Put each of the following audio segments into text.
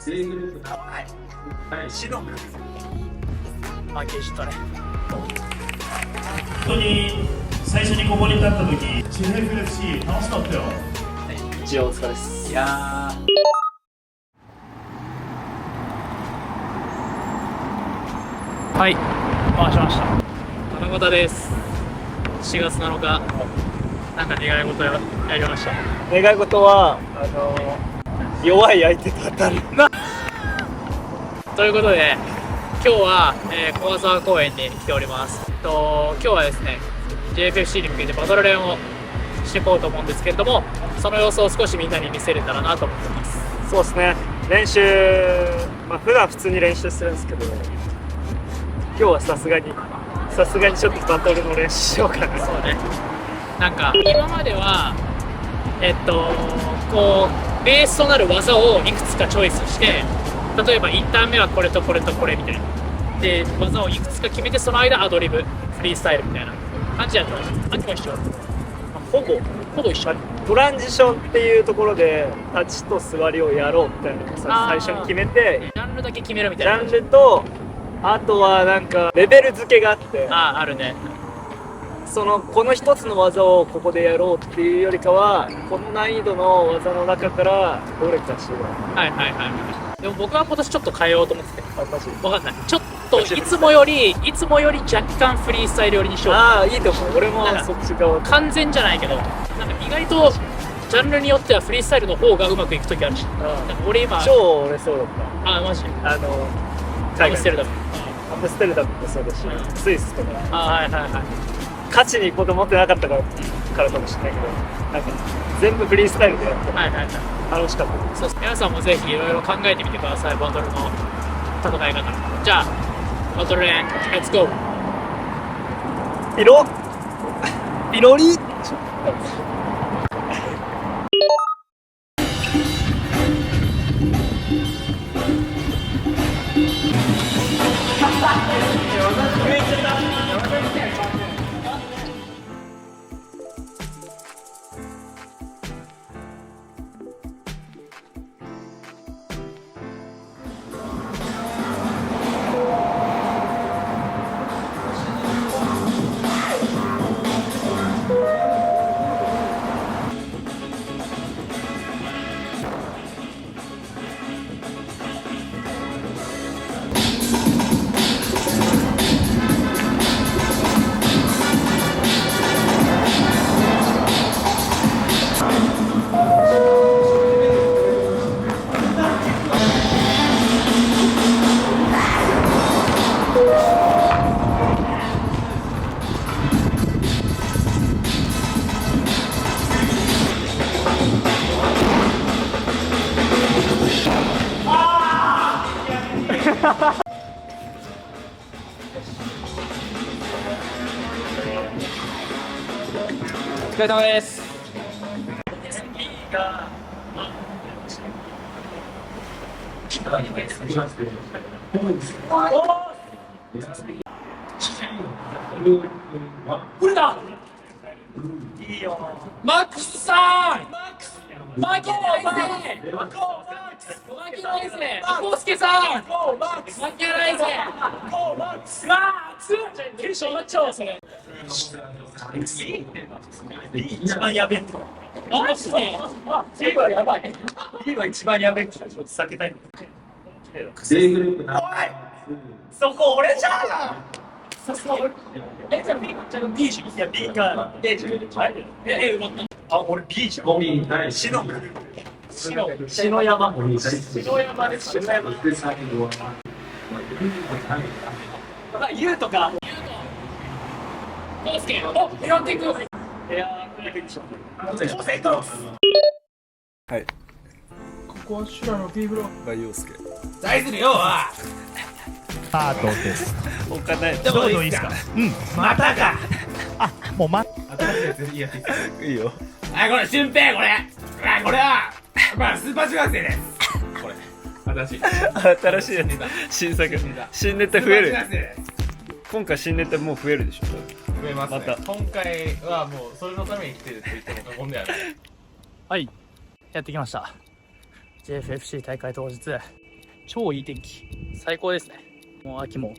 A グループのシドン負けしたね。本当に最初にここに立った時、JFFC 楽しかったよ。一応お疲れです。いやはい、回しました。七夕です。4月7日、なんか願い事やりました。願い事は弱い相手と当たるということで、今日は、小沢公園に来ております。今日はですね、JFFC に向けてバトル練をしていこうと思うんですけれども、その様子を少しみんなに見せれたらなと思ってます。そうですね、練習、普段普通に練習するんですけど、今日はさすがにちょっとバトルの練習しようかな。そうね、なんか今まではこうベースとなる技をいくつかチョイスして、例えば1ターン目はこれとこれとこれみたいなで技をいくつか決めて、その間アドリブフリースタイルみたいな感じやったんです。何も一緒、ほぼ一緒。トランジションっていうところで立ちと座りをやろうみたいなのをさ最初に決めて、ジャンルだけ決めるみたジいな。ャンルとあとはなんかレベル付けがあって、あるね。この一つの技をここでやろうっていうよりかは、この難易度の技の中からどれかしら。はい。でも僕は今年ちょっと変えようと思ってて、私わかんない。ちょっといつもより若干フリースタイル寄りにしよう。いいと思う。俺もそっち側。完全じゃないけど、なんか意外とジャンルによってはフリースタイルの方がうまくいく時あるし。なんか俺今超俺そうだった。マジアアムステルダムもそうだし、スイスとかはい。勝ちに行こうと思ってなかったからかもしれないけど、なんか全部フリースタイルでやってはい。楽しかったです。そうです。皆さんもぜひいろいろ考えてみてください、バトルの戦い方。じゃあバトル練、レッツゴー。ピロリお疲れ様です。これだ。いいよ。マックスさん。負けないぜ。負けないぜ。コウスケさん。負けないぜ。テンション上がっちゃうわそれ。一番やべえと。次はやばい。次は一番やべえと避けたい。A グループのそこ俺じゃん。じゃあ B じゃん。いや B か A じゃん。埋まった。俺 B じゃん。5人対シノ篠山。5人対篠山です。篠山。で最後はユウとかコウスケ。お、拾っていく。エアーでしょ。はいここは修羅の B ブロック。が陽介大豆の要はパートです他ない。ちょうどいいですか。またか。もう新しいやついいやついいよはい、これ俊平、これはスーパー中学生です。新しい新しいやつ。新作。新ネタ増える。スーパー中学生です。今回新ネタもう増えるでしょ。増えますね。また今回はもうそれのために来てると言っても過言ではない。はい、やってきました。JFFC 大会当日、超いい天気、最高ですね。もう秋も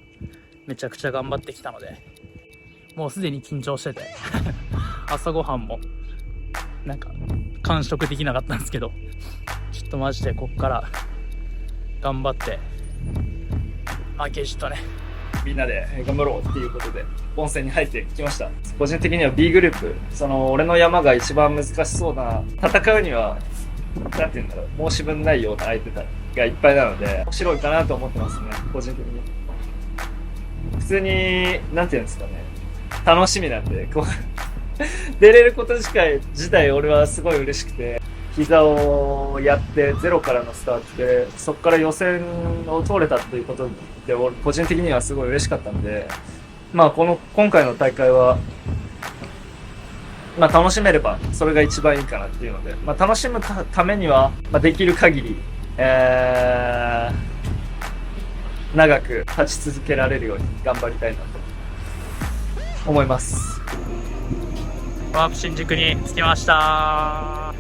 めちゃくちゃ頑張ってきたので、もうすでに緊張してて朝ごはんもなんか完食できなかったんですけど、ちょっとマジでこっから頑張って負けじとね、みんなで頑張ろうっていうことで温泉に入ってきました。個人的には B グループ、俺の山が一番難しそうな、戦うにはなんていうんだろう、申し分ないような相手がいっぱいなので面白いかなと思ってますね。個人的に普通になんていうんですかね、楽しみなんで、こう出れること自体俺はすごい嬉しくて、膝をやってゼロからのスタートで、そこから予選を通れたということで、俺個人的にはすごい嬉しかったんで、まあ今回の大会は、まあ楽しめればそれが一番いいかなっていうので、まあ楽しむためには、まあ、できる限り、長く立ち続けられるように頑張りたいなと思います。ワープ新宿に着きました。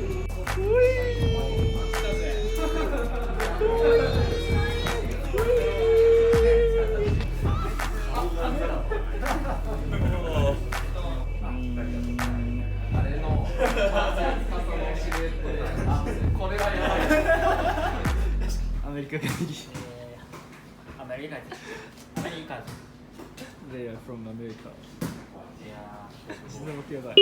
アメリカ帰り。アメリカ They are from America. いや静岡やばい。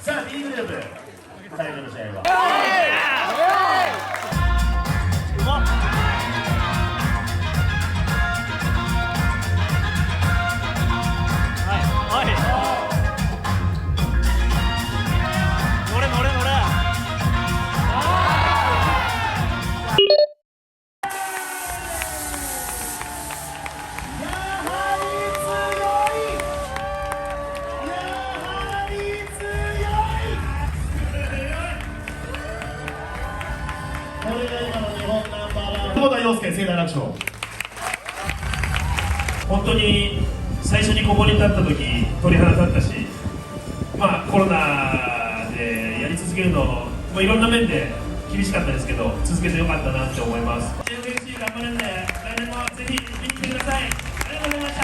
さあ B グループ最後の試合はこれが今の日本ナンバーワン、久保田洋介、盛大楽勝。本当に最初にここに立った時鳥肌立ったし、まあコロナでやり続けるのもいろんな面で厳しかったですけど、続けてよかったなって思います。 JFFC 頑張るんで来年もぜひ見に来てください。ありがとうございました。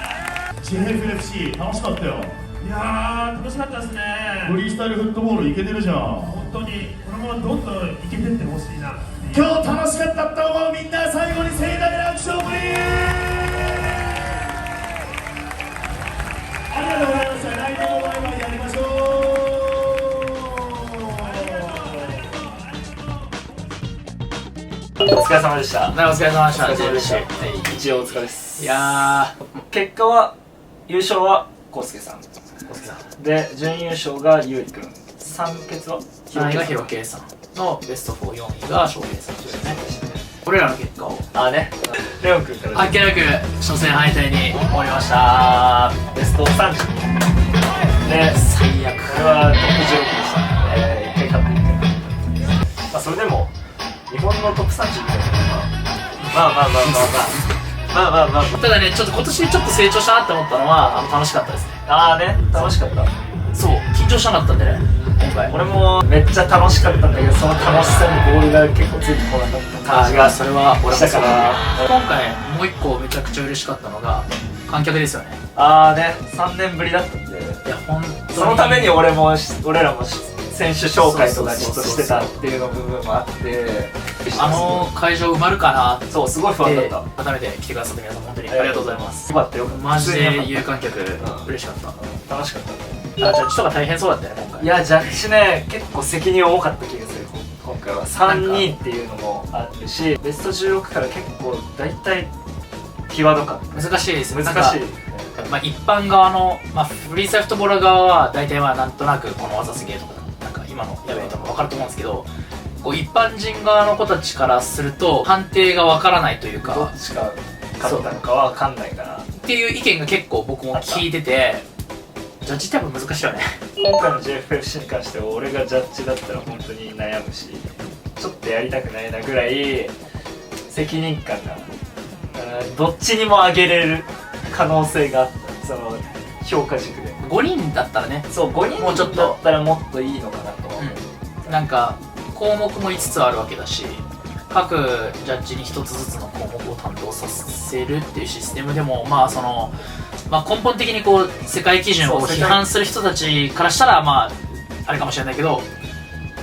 JFFC 楽しかったよ。いやー楽しかったですね。フリースタイルフットボールいけてるじゃん。本当にこのままどんどんいけてってほしいな。今日楽しかったと思うみんな、最後に盛大な拍手をプリー。ありがとうございました。来年もバイバイやりましょう。お疲れ様でした。お疲れ様でした。お疲れ様でした JFC 一応お疲れです。いや結果は優勝は康介さんー、小杉さん、で、準優勝がゆうりくん、3決は3位が広圭さんのベスト4、4位が翔平さんというね、これらの結果をあね、レオンくんからあっけなく初戦敗退に終わりました。ベスト30で、最悪。これはトップ16でした。1回勝って1回勝って、まあそれでも日本のトップ30みたいなのはまあただね、ちょっと今年ちょっと成長したなって思ったのは楽しかったですね。ああね、楽しかった。そう、緊張しなかったんでね、今回。俺もめっちゃ楽しかったんだけど、その楽しさにボールが結構ついてこなかった感じがそれは俺もしたから今回もう一個めちゃくちゃ嬉しかったのが観客ですよね。ああね、3年ぶりだったんで、いや本当にそのために俺らも選手紹介とかちょっとしてたっていうの部分もあって、あの会場埋まるかなってそうすごい不安だった。改めて来てくださった皆さん本当にありがとうございます。よかったよかった。マジで普通に有観客ん嬉しかった。楽しかった。ジャッジとか大変そうだったよね今回。いやジャッジね、結構責任重かった気がする。今回は3人っていうのもあるし、ベスト16から結構大体際どかった。難しいですよ。難しい。まあ一般側の、まあ、フリースタイルフットボール側は大体まあなんとなくこの技すげえとかなんか今のやべえとか分かると思うんですけど、こう一般人側の子たちからすると判定がわからないというどかっちが勝ったのかは分かんないから。っていう意見が結構僕も聞いてて、ジャッジってやっぱ難しいよね。今回の JFFC に関しては俺がジャッジだったら本当に悩むし、ちょっとやりたくないなぐらい責任感が、どっちにも上げれる可能性があった。その評価軸で5人だったらね、そう5人もうちょっとだったらもっといいのかなと思う、なんか項目も5つあるわけだし、各ジャッジに1つずつの項目を担当させるっていうシステムでも、まあその、まあ、根本的にこう世界基準を批判する人たちからしたらまああれかもしれないけど、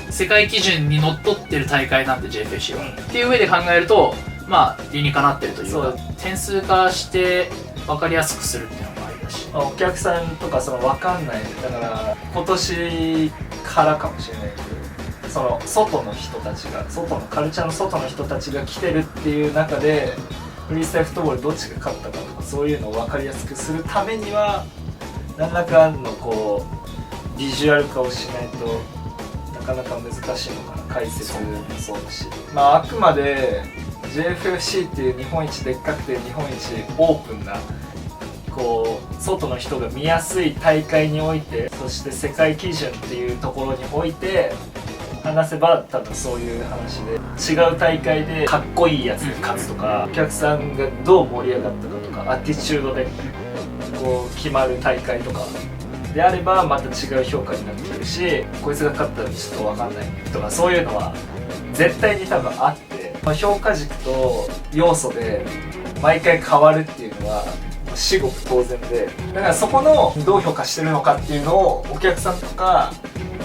世界基準にのっとってる大会なんで JFC は、っていう上で考えるとまあ理にかなってるというか、点数化して分かりやすくするっていうのもありだし、お客さんとかその分かんない、だから今年からかもしれないけど、その外の人たちが、外のカルチャーの外の人たちが来てるっていう中でフリースタイルフットボールどっちが勝ったかとか、そういうのを分かりやすくするためには何らかのこうビジュアル化をしないとなかなか難しいのかな。解説もそうだし、まああくまで JFFC っていう日本一でっかくて日本一オープンなこう外の人が見やすい大会において、そして世界基準っていうところにおいて話せば多分そういう話で、違う大会でかっこいいやつで勝つとか、お客さんがどう盛り上がったかとか、アティチュードでこう決まる大会とかであればまた違う評価になってくるし、こいつが勝ったらちょっと分かんないとか、そういうのは絶対に多分あって、評価軸と要素で毎回変わるっていうのは至極当然で、だからそこのどう評価してるのかっていうのをお客さんとか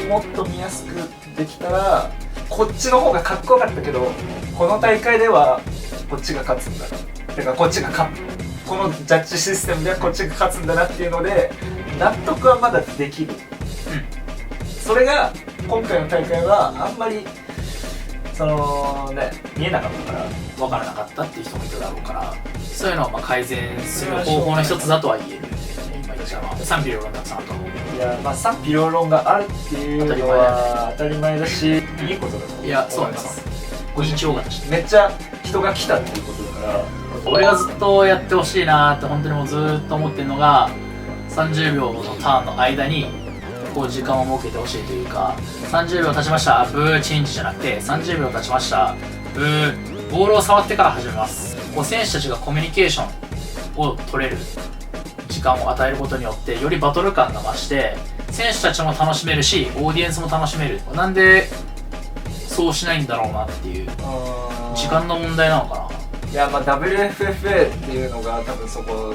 もっと見やすくできたら、こっちの方がかっこよかったけどこの大会ではこっちが勝つんだ、だからこっちがこのジャッジシステムではこっちが勝つんだなっていうので納得はまだできる、それが今回の大会はあんまりそのね見えなかったから分からなかったっていう人もいただろうから、そういうのをまあ改善する方法の一つだとは言えるよね。今言ったのは賛否両論だったなと思う。いや、まあ賛否両論があるっていうのは当たり前だし、いいことだと思います。いや、そうなんですご認知大型してめっちゃ人が来たっていうことだから、俺がずっとやってほしいなって本当にもうずっと思ってるのが、30秒のターンの間にこう時間を設けてほしいというか、30秒経ちましたブーチェンジじゃなくて、30秒経ちましたブーボールを触ってから始めます。こう選手たちがコミュニケーションを取れる時間を与えることによってよりバトル感が増して、選手たちも楽しめるしオーディエンスも楽しめる。なんでそうしないんだろうなっていう、時間の問題なのかな。いや、まあ WFFA っていうのが多分そこではもう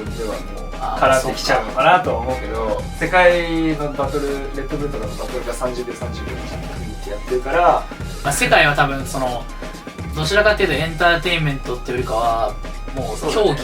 絡んできちゃうのかなとは思うけど、世界のバトル、レッドブルとかのバトルが30秒30秒ってやってるから、まあ、世界は多分そのどちらかというとエンターテインメントっていうよりかはもう競技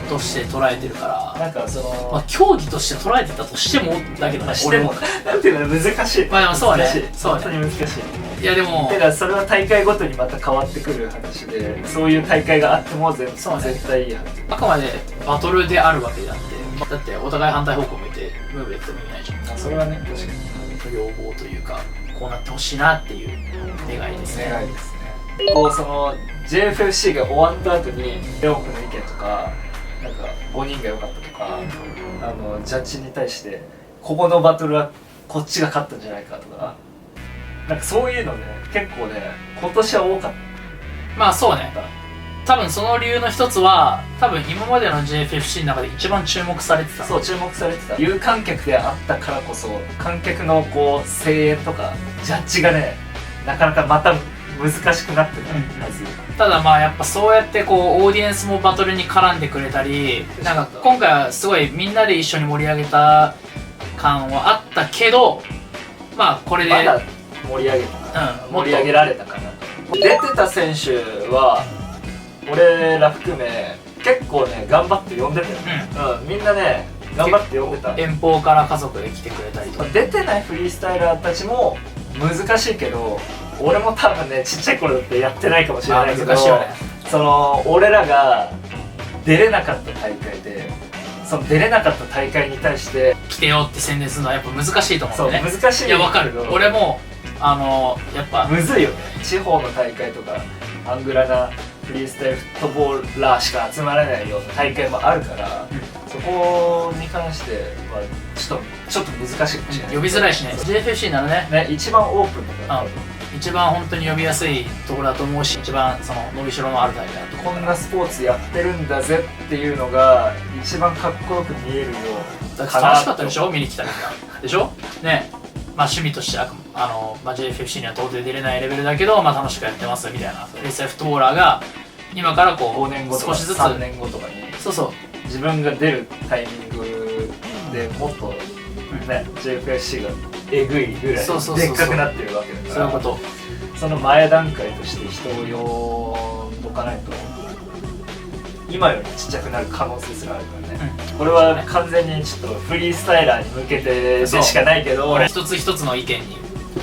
として捉えてるから、なんかその、まあ、競技として捉えてたとしてもだけどね、俺もなんていうの難しい。まあでもそうね難しい、そうね本当に難しい。いやでもだからそれは大会ごとにまた変わってくる話で、そういう大会があってもそうね絶対いいはず。あくまでバトルであるわけであって、だってお互い反対方向向いてムーブできてもいないじゃん。それはね、確かに要望というか、こうなってほしいなっていう願いですね。願いですね。こうその JFFC が終わった後にレオン君の意見とか、なんか5人が良かったとか、ジャッジに対してここのバトルはこっちが勝ったんじゃないかとか、なんかそういうのね、結構ね今年は多かった。まあそうね、多分その理由の一つは多分今までの JFFC の中で一番注目されてた。そう、注目されてた。有観客であったからこそ、観客のこう声援とかジャッジがね、なかなかまた難しくなってたはず。ただまあやっぱそうやってこうオーディエンスもバトルに絡んでくれたり、なんか今回はすごいみんなで一緒に盛り上げた感はあったけど、まあこれでまだ盛り上げた、盛り上げられたかな。出てた選手は俺ら含め結構ね頑張って呼んでたよ、みんなね頑張って呼んでた。遠方から家族で来てくれたりとか、出てないフリースタイラーたちも難しいけど、俺も多分ねちっちゃい頃ってやってないかもしれないけど、難しいよね。その俺らが出れなかった大会で、その出れなかった大会に対して来てよって宣伝するのはやっぱ難しいと思うんだよね。そう難しい。いやわかる。俺もやっぱむずいよね。地方の大会とかアングラなフリースタイルフットボーラーしか集まれないような大会もあるから、そこに関してはちょっと難しいかもしれない。呼びづらいしね。 JFFC ならね、ね、一番オープンだから一番本当に呼びやすいところだと思うし、一番その伸びしろのある大会だと思う。こんなスポーツやってるんだぜっていうのが一番かっこよく見えるよだって楽しかったでしょ、見に来たみんなでしょね。まあ趣味としてはJFFC には到底出れないレベルだけど、まあ楽しくやってますみたいなフリースタイルフットボーラーが今からこう5年後とか少しずつ3年後とかにそうそう自分が出るタイミングでもっとね、JFFC がえぐいぐらいそうそうそうそうでっかくなってるわけだから、そういうこと。その前段階として人を呼んどかないと今よりちっちゃくなる可能性すらあるからね、これは完全にちょっとフリースタイラーに向けてでしかないけど、俺一つ一つの意見に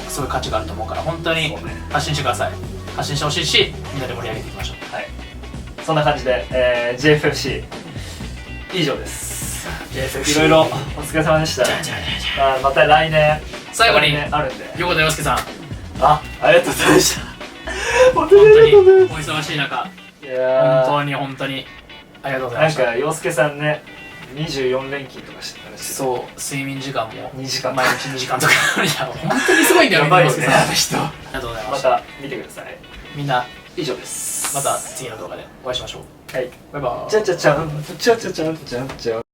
すごい価値があると思うから、本当にそうね発信してください。発信してほしいし、みんなで盛り上げていきましょう。はい、そんな感じで、JFFC 以上です。 JFFC いろいろお疲れ様でした。また来年最後に来年あるんで、横田洋介さん、ありがとうございました本本当におい忙しい中、いや本当にありがとうございなんました。か洋介さんね24連勤とかしてたらしい。そう睡眠時間も2時間毎日2時間とかいや本当にすごいんだよ、やばいよねみんな洋介さんあの人。ありがとうございまました。た見てください。みんな以上です。また次の動画でお会いしましょう。はい。バイバイ。じゃんじゃんじゃんじゃんじゃんじゃん。